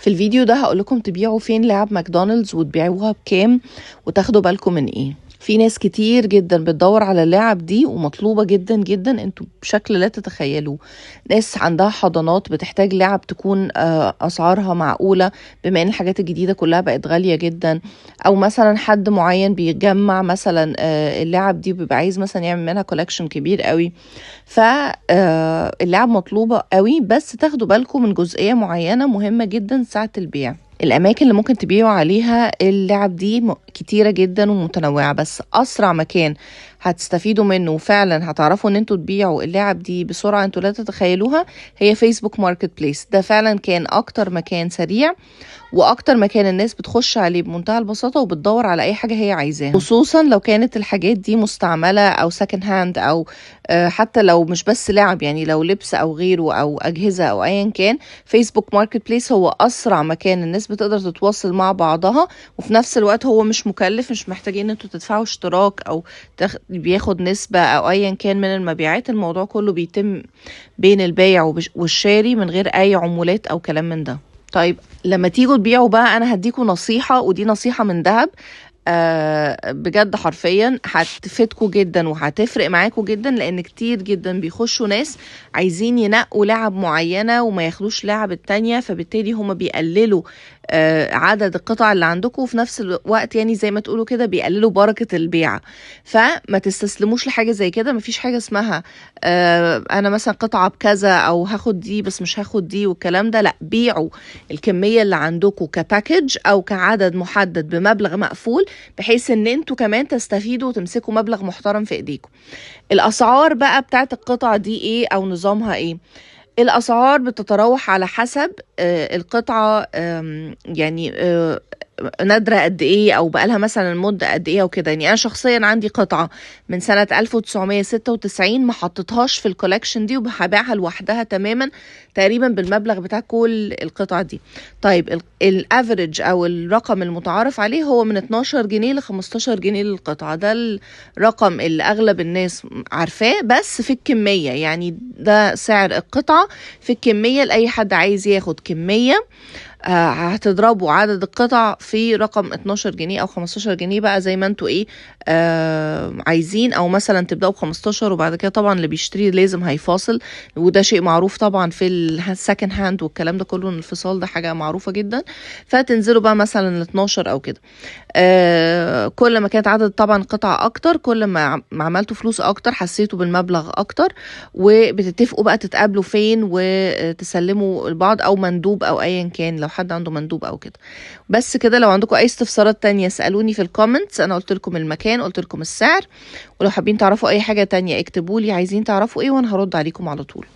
في الفيديو ده هقولكم تبيعوا فين لعب ماكدونالدز وتبيعوها بكام وتاخدوا بالكم من ايه. في ناس كتير جدا بتدور على اللعب دي ومطلوبة جدا جدا، انتوا بشكل لا تتخيلوه. ناس عندها حضانات بتحتاج لعب تكون اسعارها معقولة، بما ان الحاجات الجديدة كلها بقت غالية جدا. او مثلا حد معين بيجمع مثلا اللعب دي وبيبقى عايز مثلا يعمل منها كولكشن كبير قوي. فاللعب مطلوبة قوي، بس تاخدوا بالكم من جزئية معينة مهمة جدا ساعة البيع. الأماكن اللي ممكن تبيعوا عليها اللعب دي كتيرة جدا ومتنوعة، بس أسرع مكان هتستفيدوا منه وفعلا هتعرفوا ان انتوا تبيعوا اللعب دي بسرعة انتوا لا تتخيلوها هي فيسبوك ماركت بليس. ده فعلا كان أكتر مكان سريع واكتر مكان الناس بتخش عليه بمنتهى البساطه وبتدور على اي حاجه هي عايزاها، خصوصا لو كانت الحاجات دي مستعمله او سكند هاند، او حتى لو مش بس لعب، يعني لو لبس او غيره او اجهزه او ايا كان. فيسبوك ماركت بليس هو اسرع مكان الناس بتقدر تتواصل مع بعضها، وفي نفس الوقت هو مش مكلف، مش محتاجين انتوا تدفعوا اشتراك او بياخد نسبه او ايا كان من المبيعات. الموضوع كله بيتم بين البايع والشاري من غير اي عمولات او كلام من ده. طيب لما تيجوا تبيعوا بقى، انا هديكوا نصيحة، ودي نصيحة من دهب بجد حرفيا هتفيدكوا جدا وهتفرق معاكوا جدا، لان كتير جدا بيخشوا ناس عايزين ينقوا لعب معينة وما ياخدوش لعب التانية، فبالتالي هما بيقللوا عدد القطع اللي عندكم، وفي نفس الوقت يعني زي ما تقولوا كده بيقللوا بركة البيع. فما تستسلموش لحاجة زي كده. مفيش حاجة اسمها انا مثلا قطعة بكذا او هاخد دي بس مش هاخد دي والكلام ده. لا، بيعوا الكمية اللي عندكم كباكج او كعدد محدد بمبلغ مقفول، بحيث ان انتوا كمان تستفيدوا وتمسكوا مبلغ محترم في ايديكم. الاسعار بقى بتاعت القطعة دي ايه او نظامها ايه؟ الاسعار بتتراوح على حسب القطعة، يعني نادرة قد ايه او بقالها مثلا مدة قد ايه وكده. يعني انا شخصيا عندي قطعة من سنة 1996 ما حطيتهاش في الكولكشن دي وهبيعها لوحدها تماما تقريبا بالمبلغ بتاع كل القطع دي. طيب الافريج او الرقم المتعارف عليه هو من 12 جنيه ل 15 جنيه للقطعة. ده الرقم اللي اغلب الناس عارفاه، بس في الكمية، يعني ده سعر القطعة في الكمية لأي حد عايز ياخد كمية. هتضربوا عدد القطع في رقم 12 جنيه او 15 جنيه بقى زي ما انتوا ايه عايزين، او مثلا تبداوا ب15 وبعد كده طبعا اللي بيشتري لازم هيفاصل، وده شيء معروف طبعا في السكند هاند والكلام ده كله، الانفصال ده حاجه معروفه جدا. فتنزلوا بقى مثلا ل 12 او كده. كل ما كانت عدد طبعا قطع اكتر، كل ما عملتوا فلوس اكتر، حسيتوا بالمبلغ اكتر، وبتتفقوا بقى تتقابلوا فين وتسلموا البعض او مندوب او ايا كان لو حد عنده مندوب او كده. بس كده. لو عندكم اي استفسارات تانية اسألوني في الكومنتس، انا قلت لكم المكان، قلت لكم السعر، ولو حابين تعرفوا اي حاجة تانية اكتبوا لي عايزين تعرفوا ايه وانا هرد عليكم على طول.